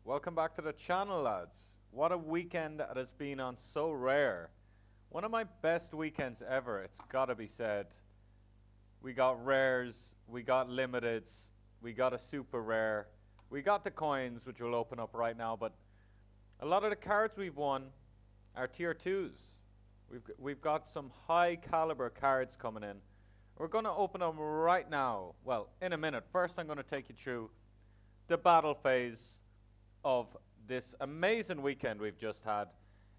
Welcome back to the channel, lads. What a weekend that has been on Sorare. One of my best weekends ever, it's gotta be said. We got rares, we got limiteds, we got a super rare, we got the coins, which we'll open up right now, but a lot of the cards we've won are tier 2s. We've got some high caliber cards coming in. We're going to open them right now. Well, in a minute. First, I'm going to take you through the battle phase of this amazing weekend we've just had.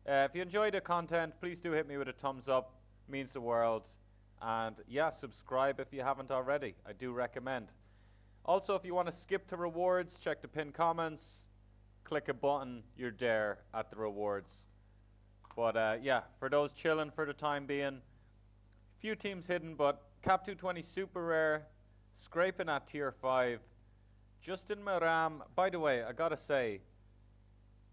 If you enjoyed the content, please do hit me with a thumbs up. It means the world. And yeah, subscribe if you haven't already. I do recommend. Also, if you want to skip to rewards, check the pinned comments. Click a button, you're there at the rewards. But yeah, for those chilling for the time being, few teams hidden, but Cap 220 super rare, scraping at tier 5. Justin Maram, by the way, I gotta say,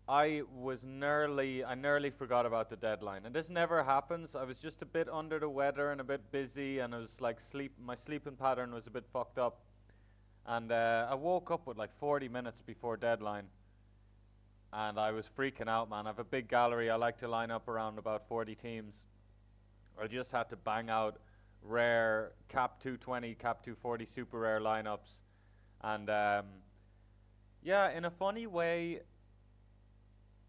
I nearly forgot about the deadline. And this never happens. I was just a bit under the weather and a bit busy, and I was like my sleeping pattern was a bit fucked up. And I woke up with like 40 minutes before deadline. And I was freaking out, man. I have a big gallery. I like to line up around about 40 teams. I just had to bang out rare Cap 220, Cap 240 super rare lineups. And yeah, in a funny way,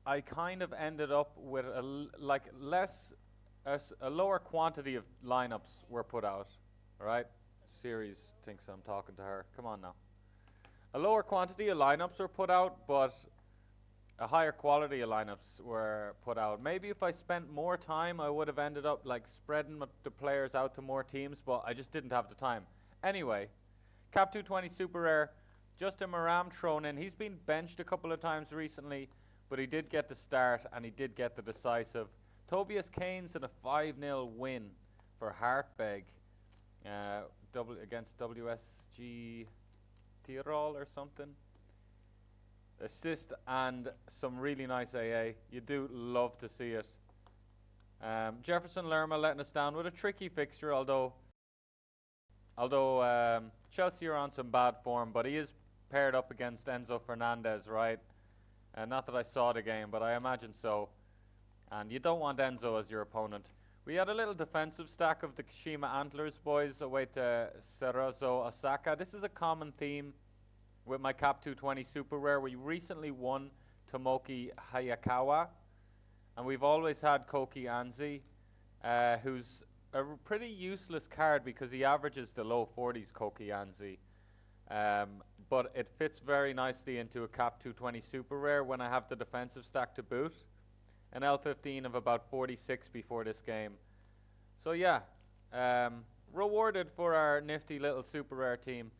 I kind of ended up with a lower quantity of lineups were put out. All right? Series thinks I'm talking to her. Come on now. A lower quantity of lineups were put out, but a higher quality of lineups were put out. Maybe if I spent more time, I would have ended up like spreading the players out to more teams, but I just didn't have the time. Anyway, Cap 220 super rare, Justin Maram thrown in. He's been benched a couple of times recently, but he did get the start and he did get the decisive. Tobias Keynes in a 5-0 win for Hartberg against WSG Tirol or something. Assist and some really nice AA. You do love to see it. Jefferson Lerma letting us down with a tricky fixture, although Chelsea are on some bad form, but he is paired up against Enzo Fernandez, right? Not that I saw the game, but I imagine so. And you don't want Enzo as your opponent. We had a little defensive stack of the Kashima Antlers boys away to Cerezo Osaka. This is a common theme with my Cap 220 super rare. We recently won Tomoki Hayakawa, and we've always had Koki Anzi, who's a pretty useless card because he averages the low 40s, Koki Anzi. But it fits very nicely into a Cap 220 super rare when I have the defensive stack to boot. An L15 of about 46 before this game. So yeah, rewarded for our nifty little super rare team.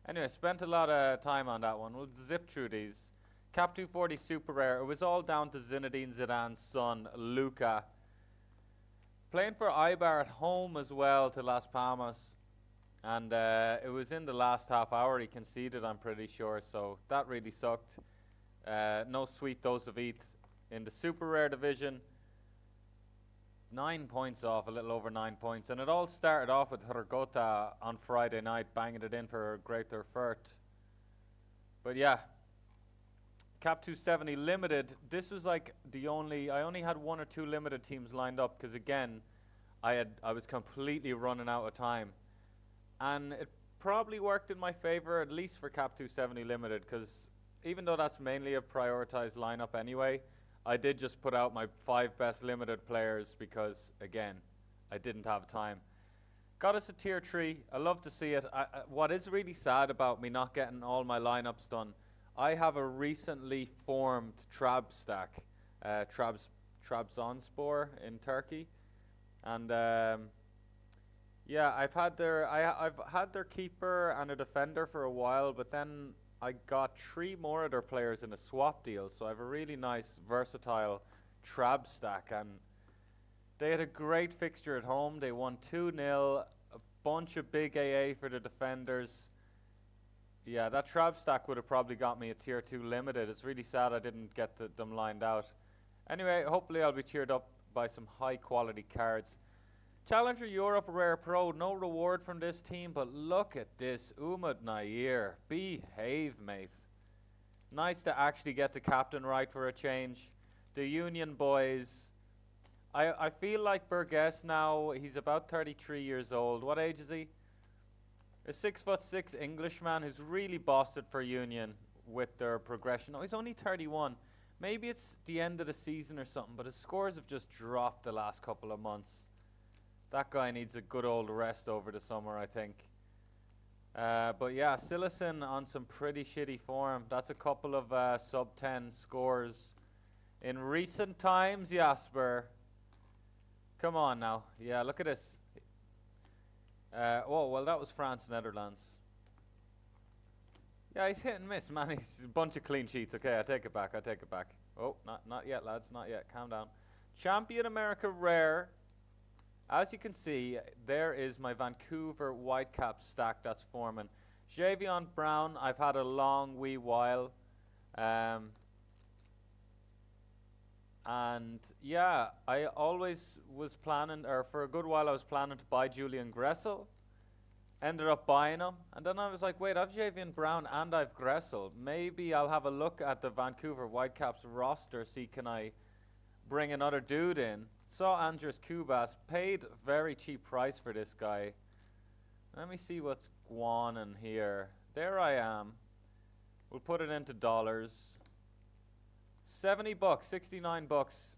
Anyway, spent a lot of time on that one. We'll zip through these. Cap 240 super rare. It was all down to Zinedine Zidane's son, Luka. Playing for Eibar at home as well to Las Palmas. And it was in the last half hour he conceded, I'm pretty sure. So that really sucked. No sweet dose of eat in the super rare division. 9 points off, a little over 9 points. And it all started off with Hrgota on Friday night, banging it in for Greater Furt. But yeah, Cap 270 limited. This was like I only had 1 or 2 limited teams lined up because again, I was completely running out of time. And it probably worked in my favor, at least for Cap 270 limited, because even though that's mainly a prioritized lineup anyway, I did just put out my 5 best limited players because, again, I didn't have time. Got us a tier 3. I love to see it. What is really sad about me not getting all my lineups done, I have a recently formed Trab stack, Trabzonspor in Turkey. And yeah, I've had their keeper and a defender for a while, but then I got 3 more of their players in a swap deal, so I have a really nice, versatile Trab stack, and they had a great fixture at home. They won 2-0, a bunch of big AA for the defenders. Yeah, that Trab stack would have probably got me a tier 2 limited. It's really sad I didn't get them lined out. Anyway, hopefully I'll be cheered up by some high quality cards. Challenger Europe Rare Pro, no reward from this team, but look at this. Umut Nair, behave, mate. Nice to actually get the captain right for a change. The Union boys. I feel like Burgess now, he's about 33 years old. What age is he? A 6'6" Englishman who's really bossed it for Union with their progression. Oh, he's only 31. Maybe it's the end of the season or something, but his scores have just dropped the last couple of months. That guy needs a good old rest over the summer, I think. But yeah, Sillison on some pretty shitty form. That's a couple of sub-10 scores in recent times, Jasper. Come on now. Yeah, look at this. Oh, well, that was France, Netherlands. Yeah, he's hit and miss, man. He's a bunch of clean sheets. Okay, I take it back. Oh, not yet, lads. Not yet. Calm down. Champion America Rare. As you can see, there is my Vancouver Whitecap stack that's forming. Javion Brown, I've had a long wee while. And yeah, I always was planning, or for a good while I was planning to buy Julian Gressel. Ended up buying him. And then I was like, wait, I've Javion Brown and I've Gressel. Maybe I'll have a look at the Vancouver Whitecaps roster, see can I bring another dude in. Saw Andres Kubas, paid very cheap price for this guy. Let me see what's going on here. There I am. We'll put it into dollars. $70, 69 bucks.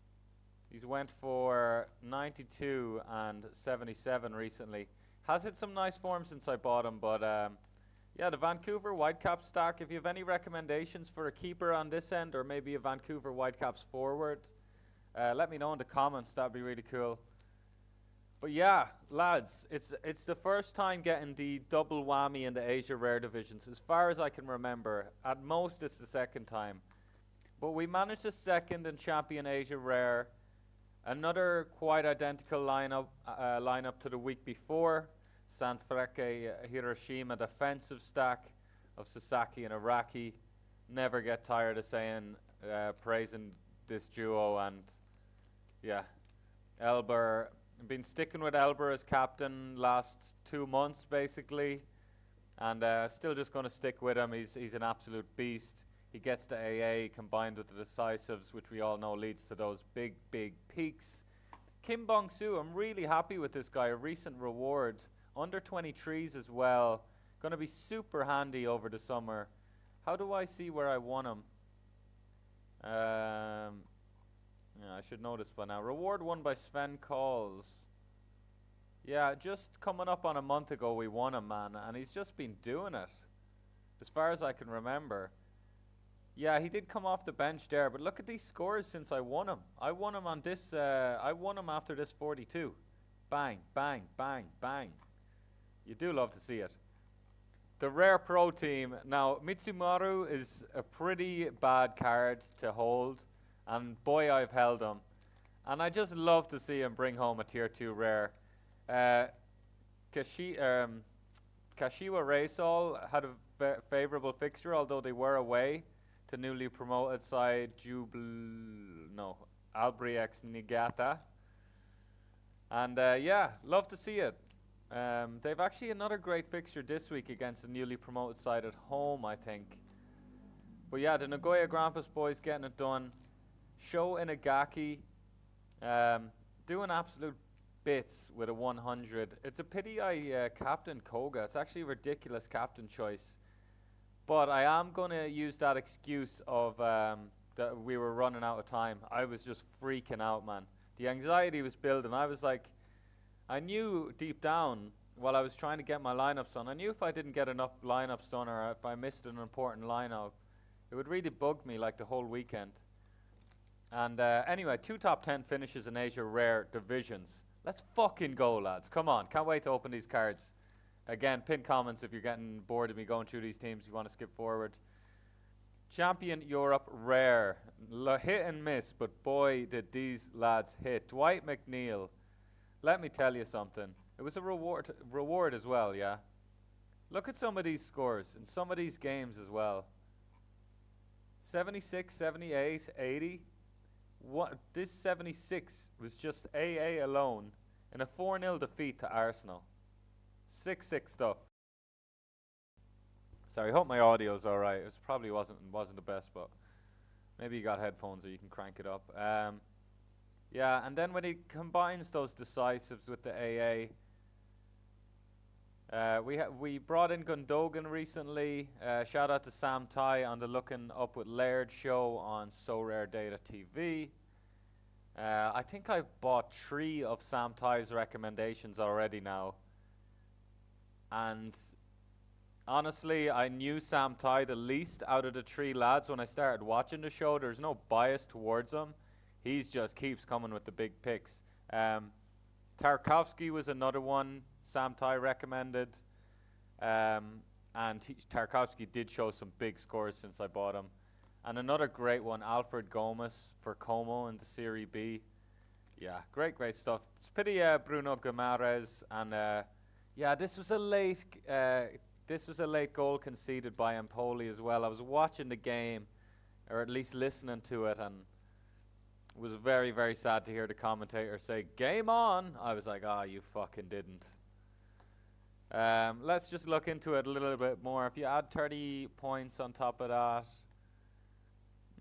He's went for 92 and 77 recently. Has hit some nice form since I bought him, but yeah, the Vancouver Whitecaps stack. If you have any recommendations for a keeper on this end, or maybe a Vancouver Whitecaps forward, let me know in the comments. That'd be really cool. But yeah, lads, it's the first time getting the double whammy in the Asia Rare divisions, as far as I can remember. At most, it's the second time. But we managed a second in Champion Asia Rare. Another quite identical lineup to the week before. Sanfrecce Hiroshima defensive stack of Sasaki and Iraqi. Never get tired of saying, praising this duo. And yeah, Elber. I've been sticking with Elber as captain last 2 months basically. And still just going to stick with him. He's an absolute beast. He gets the AA combined with the decisives, which we all know leads to those big, big peaks. Kim Bong-soo, I'm really happy with this guy. A recent reward. Under 23s as well. Going to be super handy over the summer. How do I see where I won him? Yeah, I should know this by now. Reward won by Sven Calls. Yeah, just coming up on a month ago we won him, man. And he's just been doing it. As far as I can remember. Yeah, he did come off the bench there, but look at these scores since I won him. I won him on this, I won him after this 42. Bang, bang, bang, bang. You do love to see it. The Rare Pro team. Now, Mitsumaru is a pretty bad card to hold, and boy, I've held him. And I just love to see him bring home a Tier 2 Rare. Kashiwa Reysol had a favorable fixture, although they were away to newly promoted side Albriex Niigata. And yeah, love to see it. They've actually another great fixture this week against the newly promoted side at home, I think. But yeah, the Nagoya Grampus boys getting it done. Sho Inagaki doing absolute bits with a 100. It's a pity I captain Koga. It's actually a ridiculous captain choice. But I am going to use that excuse of that we were running out of time. I was just freaking out, man. The anxiety was building. I was like, I knew deep down while I was trying to get my lineups done, I knew if I didn't get enough lineups done or if I missed an important lineup, it would really bug me like the whole weekend. And anyway, 2 top 10 finishes in Asia Rare divisions. Let's fucking go, lads. Come on. Can't wait to open these cards. Again, pin comments if you're getting bored of me going through these teams. You want to skip forward. Champion Europe Rare. Hit and miss, but boy, did these lads hit. Dwight McNeil. Let me tell you something. It was a reward as well, yeah. Look at some of these scores in some of these games as well. 76, 78, 80. This 76 was just AA alone in a 4-0 defeat to Arsenal. 6-6 stuff. Sorry, hope my audio's alright. It probably wasn't the best, but maybe you got headphones or you can crank it up. Yeah, and then when he combines those decisives with the AA, we brought in Gundogan recently. Shout out to Sam Ty on the Looking Up with Laird show on Sorare Data TV. I think I bought 3 of Sam Ty's recommendations already now. And honestly, I knew Sam Ty the least out of the 3 lads when I started watching the show. There's no bias towards him. He's just keeps coming with the big picks. Tarkovsky was another one Sam Ty recommended. And Tarkovsky did show some big scores since I bought him. And another great one, Alfred Gomez for Como in the Serie B. Yeah, great stuff. It's pity Bruno Guimaraes and yeah, this was a late goal conceded by Empoli as well. I was watching the game, or at least listening to it, and it was very, very sad to hear the commentator say, "Game on!" I was like, "Ah, you fucking didn't." Let's just look into it a little bit more. If you add 30 points on top of that,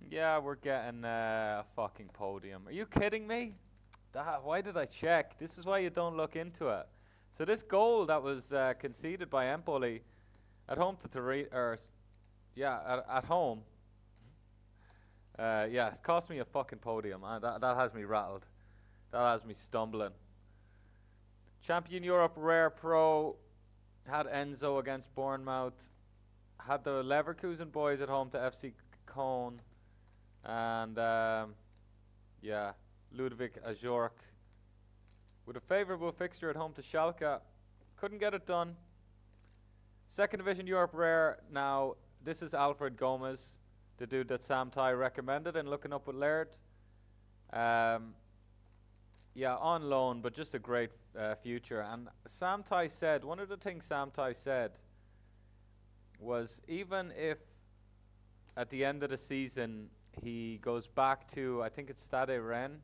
yeah, we're getting a fucking podium. Are you kidding me? Why did I check? This is why you don't look into it. So this goal that was conceded by Empoli at home to at home. Yeah, it's cost me a fucking podium. That has me rattled. That has me stumbling. Champion Europe Rare Pro had Enzo against Bournemouth. Had the Leverkusen boys at home to FC Köln. And yeah, Ludwig Ajork with a favourable fixture at home to Schalke. Couldn't get it done. Second Division Europe Rare. Now, this is Alfred Gomez, the dude that Sam Ty recommended and Looking Up with Laird. Yeah, on loan, but just a great future. And Sam Ty said, one of the things Sam Ty said was, even if at the end of the season he goes back to, I think it's Stade Rennes,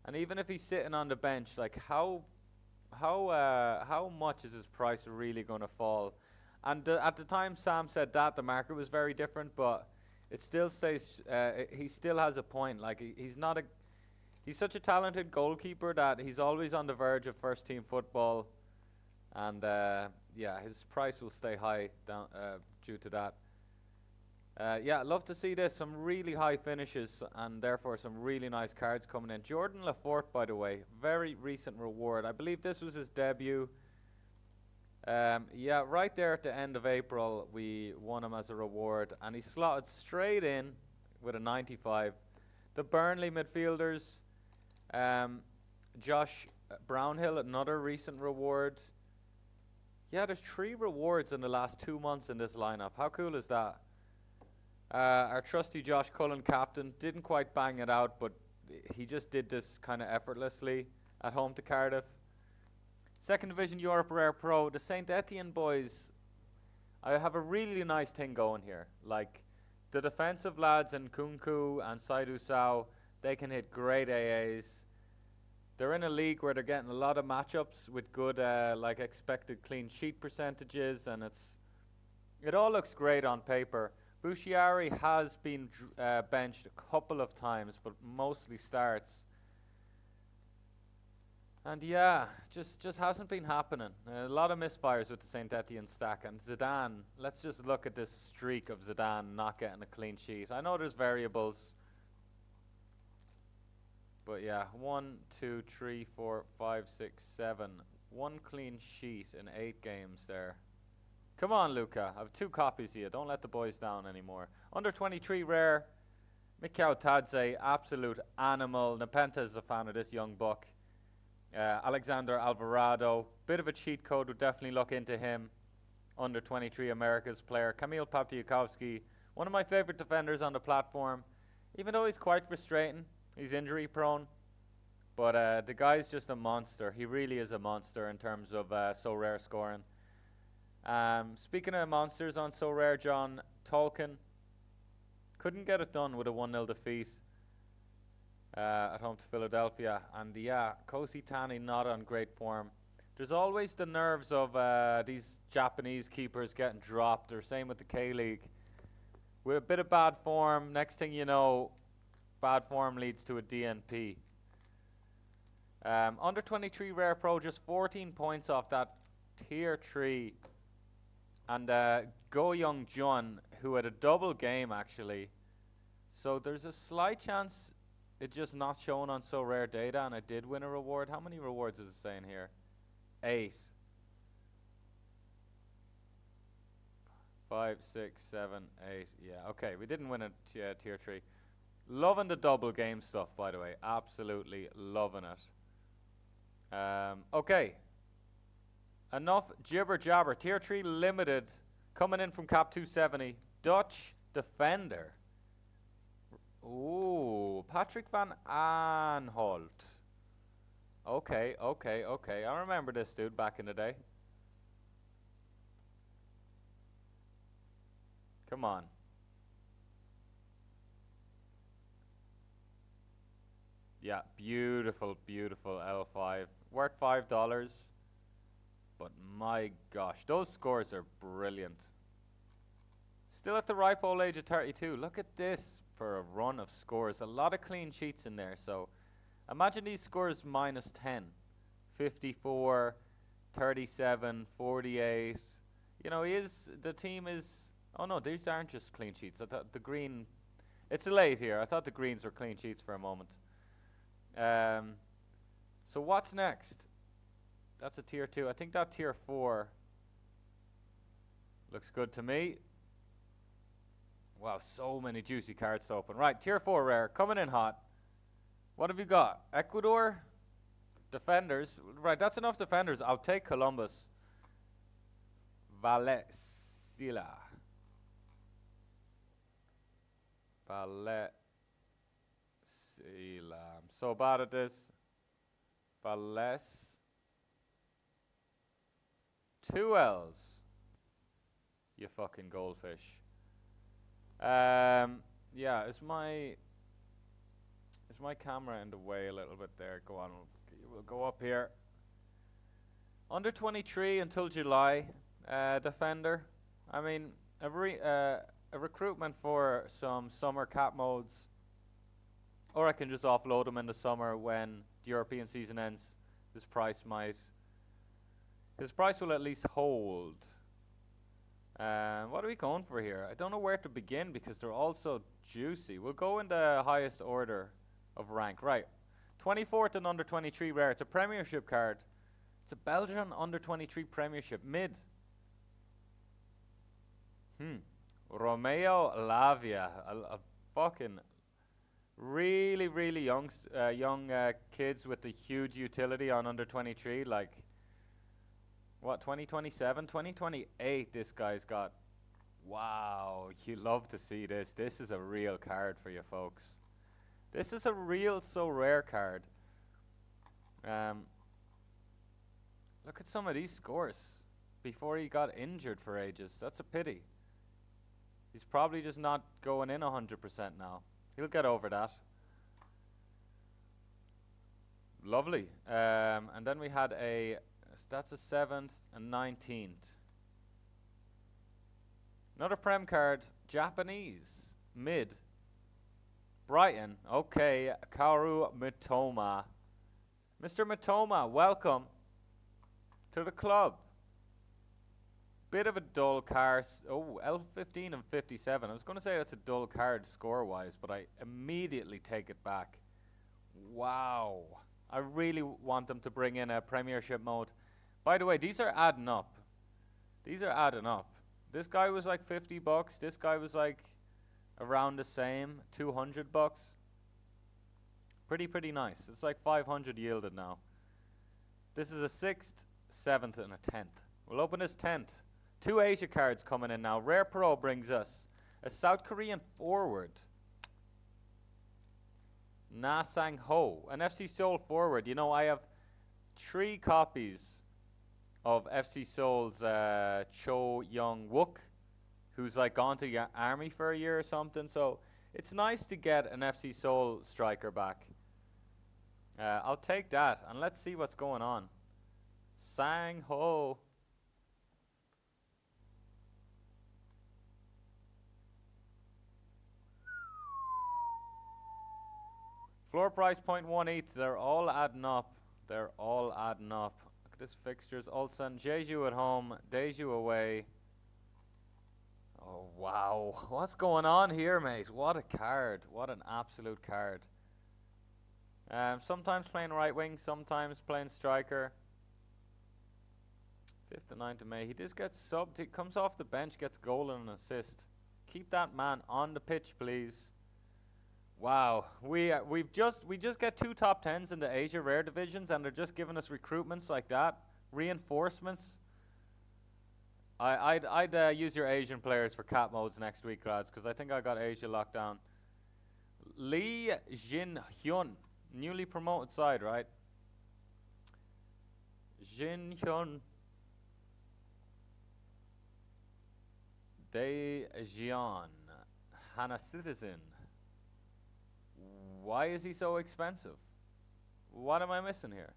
and even if he's sitting on the bench, like how much is his price really going to fall? And at the time Sam said that, the market was very different, but it still stays. He still has a point. Like he's such a talented goalkeeper that he's always on the verge of first team football, and yeah, his price will stay high down due to that. Yeah, love to see this. Some really high finishes and therefore some really nice cards coming in. Jordan Laforte, by the way, very recent reward. I believe this was his debut. Yeah, right there at the end of April, we won him as a reward, and he slotted straight in with a 95. The Burnley midfielders, Josh Brownhill, another recent reward. Yeah, there's 3 rewards in the last 2 months in this lineup. How cool is that? Our trusty Josh Cullen, captain, didn't quite bang it out, but he just did this kind of effortlessly at home to Cardiff. Second Division Europe Rare Pro, the St. Etienne boys. I have a really nice thing going here. Like, the defensive lads in Kunku and Saidou Sow, they can hit great AAs. They're in a league where they're getting a lot of matchups with good, like expected clean sheet percentages, and it all looks great on paper. Bouchiari has been benched a couple of times, but mostly starts. And yeah, just hasn't been happening. A lot of misfires with the St. Etienne stack. And Zidane, let's just look at this streak of Zidane not getting a clean sheet. I know there's variables, but yeah, 1, 2, 3, 4, 5, 6, 7. 1 clean sheet in 8 games there. Come on, Luca. I have 2 copies here. Don't let the boys down anymore. Under 23 rare. Mikau Tadze, absolute animal. Nepenta is a fan of this young buck. Alexander Alvarado, bit of a cheat code. Would definitely look into him. Under 23 America's player. Kamil Paptiakovsky, one of my favorite defenders on the platform. Even though he's quite frustrating, he's injury prone. But the guy's just a monster. He really is a monster in terms of so rare scoring. Speaking of monsters on So Rare, John Tolkien couldn't get it done with a 1-0 defeat at home to Philadelphia. And yeah, Kosi Tani not on great form. There's always the nerves of these Japanese keepers getting dropped, or same with the K-League. With a bit of bad form, next thing you know, bad form leads to a DNP. Under 23 Rare Pro, just 14 points off that tier 3. And Go Young Jun, who had a double game actually. So there's a slight chance it's just not showing on So Rare data, and I did win a reward. How many rewards is it saying here? 8. 5, 6, 7, 8. Yeah, okay. We didn't win a tier 3. Loving the double game stuff, by the way. Absolutely loving it. Okay. Enough jibber jabber. Tier 3 limited. Coming in from cap 270. Dutch defender. Ooh. Patrick van Aanholt. Okay. I remember this dude back in the day. Come on. Yeah, beautiful L5. Worth $5. But my gosh, those scores are brilliant. Still at the ripe old age of 32. Look at this for a run of scores. A lot of clean sheets in there. So imagine these scores minus 10. 54, 37, 48. You know, the team is... Oh no, these aren't just clean sheets. I thought the green... It's late here. I thought the greens were clean sheets for a moment. So what's next? That's a tier 2. I think that tier 4 looks good to me. Wow, so many juicy cards to open. Right, tier 4 rare, coming in hot. What have you got? Ecuador? Defenders. Right, that's enough defenders. I'll take Columbus. Valesila. I'm so bad at this. Vales. 2 L's. You fucking goldfish. Yeah, is my camera in the way a little bit there? Go on, we'll go up here. Under 23 until July, defender. I mean, a recruitment for some summer cap modes, or I can just offload them in the summer when the European season ends. His price will at least hold. What are we going for here? I don't know where to begin because they're all so juicy. We'll go in the highest order of rank. Right. 24th and under 23 rare. It's a premiership card. It's a Belgian under 23 premiership. Mid. Romeo Lavia. A fucking really young kids with the huge utility on under 23. Like, what, 2027, 2028 this guy's got. Wow, you love to see this. This is a real card for you folks. This is a real so rare card. Look at some of these scores before he got injured for ages. That's a pity. He's probably just not going in 100% now. He'll get over that. Lovely. And then we had that's a 7th and 19th. Another Prem card, Japanese, mid. Brighton, okay, Kaoru Mitoma. Mr. Mitoma, welcome to the club. Bit of a dull card. Oh, L15 and 57. I was going to say that's a dull card score-wise, but I immediately take it back. Wow. I really want them to bring in a premiership mode. By the way, these are adding up. These are adding up. This guy was like $50. This guy was like around the same, $200. Pretty nice. It's like 500 yielded now. This is a 6th, 7th, and a 10th. We'll open this 10th. 2 Asia cards coming in now. Rare Pro brings us a South Korean forward. Na Sang Ho, an FC Seoul forward. You know, I have 3 copies of FC Seoul's Cho Young Wook, who's like gone to the army for a year or something. So it's nice to get an FC Seoul striker back. I'll take that, and let's see what's going on. Sang ho. Floor price 0.18. They're all adding up. They're all adding up. Look at this fixtures. Ulsan, Jeju at home, Deju away. Oh, wow. What's going on here, mate? What a card. What an absolute card. Sometimes playing right wing, sometimes playing striker. 5th to 9th of May. He just gets subbed. He comes off the bench, gets goal and an assist. Keep that man on the pitch, please. Wow, we just get 2 top 10s in the Asia rare divisions, and they're just giving us recruitments like that, reinforcements. I'd use your Asian players for cat modes next week, lads, because I think I got Asia locked down. Lee Jin Hyun, newly promoted side, right? Jin Hyun. Daejeon, Hana Citizen. Why is he so expensive? What am I missing here?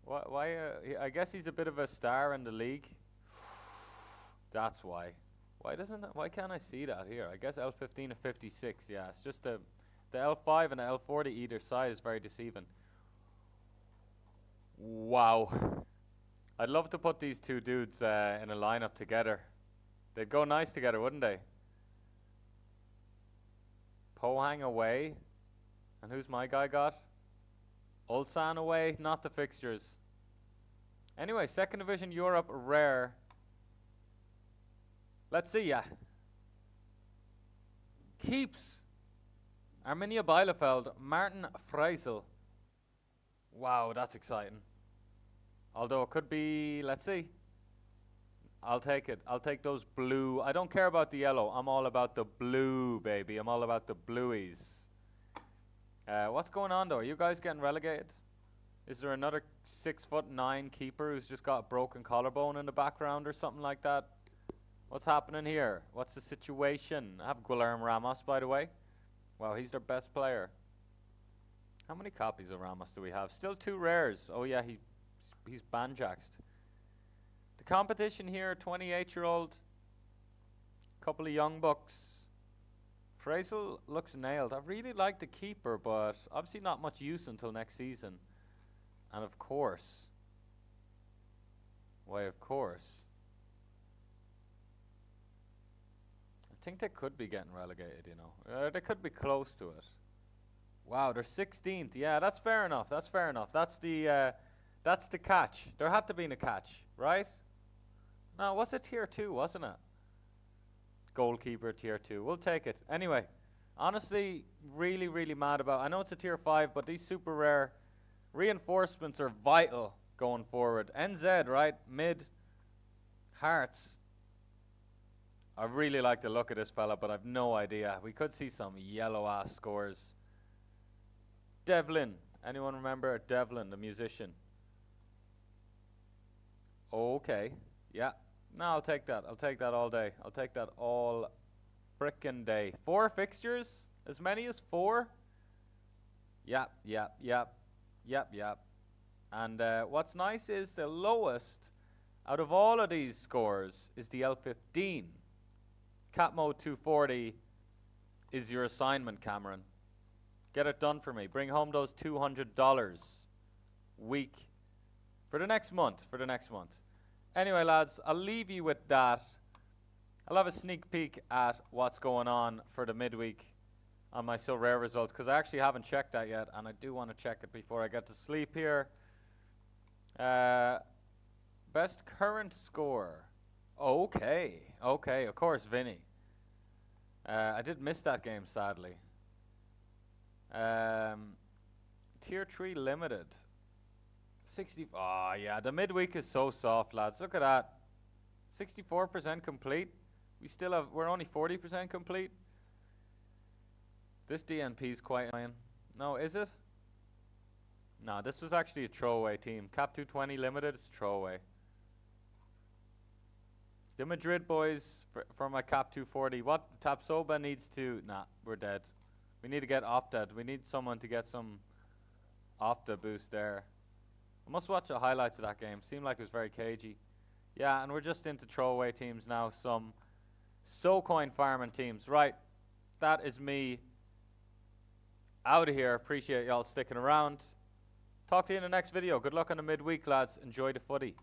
Why? I guess he's a bit of a star in the league. That's why. Why can't I see that here? I guess L15 to 56. Yeah, it's just the L5 and the L40 either side is very deceiving. Wow. I'd love to put these two dudes in a lineup together. They'd go nice together, wouldn't they? Pohang away. And who's my guy got? Ulsan away, not the fixtures. Anyway, 2nd Division Europe rare. Let's see ya. Keeps. Arminia Bielefeld, Martin Freisel. Wow, that's exciting. Although it could be, let's see. I'll take it. I'll take those blue. I don't care about the yellow. I'm all about the blue, baby. I'm all about the blueies. What's going on, though? Are you guys getting relegated? Is there another 6'9" keeper who's just got a broken collarbone in the background or something like that? What's happening here? What's the situation? I have Guillermo Ramos, by the way. Wow, he's their best player. How many copies of Ramos do we have? Still 2 rares. Oh, yeah, he's banjaxed. The competition here, 28-year-old, couple of young bucks. Freisel looks nailed. I really like the keeper, but obviously not much use until next season. And of course, why of course, I think they could be getting relegated, you know. They could be close to it. Wow, they're 16th. Yeah, that's fair enough. That's fair enough. That's the catch. There had to be a catch, right? No, was it tier 2, wasn't it? Goalkeeper tier 2. We'll take it. Anyway, honestly, really, really mad about. I know it's a tier 5, but these super rare reinforcements are vital going forward. NZ, right? Mid. Hearts. I really like the look of this fella, but I've no idea. We could see some yellow-ass scores. Devlin. Anyone remember Devlin, the musician? Okay. Yeah. No, I'll take that. I'll take that all day. I'll take that all frickin' day. 4 fixtures? As many as 4? Yep. And what's nice is the lowest out of all of these scores is the L15. Cat mode 240 is your assignment, Cameron. Get it done for me. Bring home those $200 week for the next month. Anyway, lads, I'll leave you with that. I'll have a sneak peek at what's going on for the midweek on my So Rare results, because I actually haven't checked that yet, and I do want to check it before I get to sleep here. Best current score. Okay, of course, Vinny. I did miss that game, sadly. Tier 3 limited. 60. Oh, yeah, the midweek is so soft, lads. Look at that. 64% complete. We're only 40% complete. This DNP is quite annoying. No, is it? No, this was actually a throwaway team. Cap 220 limited, it's throwaway. The Madrid boys for my Cap 240. What Tapsoba needs to... Nah, we're dead. We need to get Opted. We need someone to get some Opta boost there. I must watch the highlights of that game. Seemed like it was very cagey. Yeah, and we're just into throwaway teams now. Some so-coin farming teams. Right, that is me out of here. Appreciate y'all sticking around. Talk to you in the next video. Good luck on the midweek, lads. Enjoy the footy.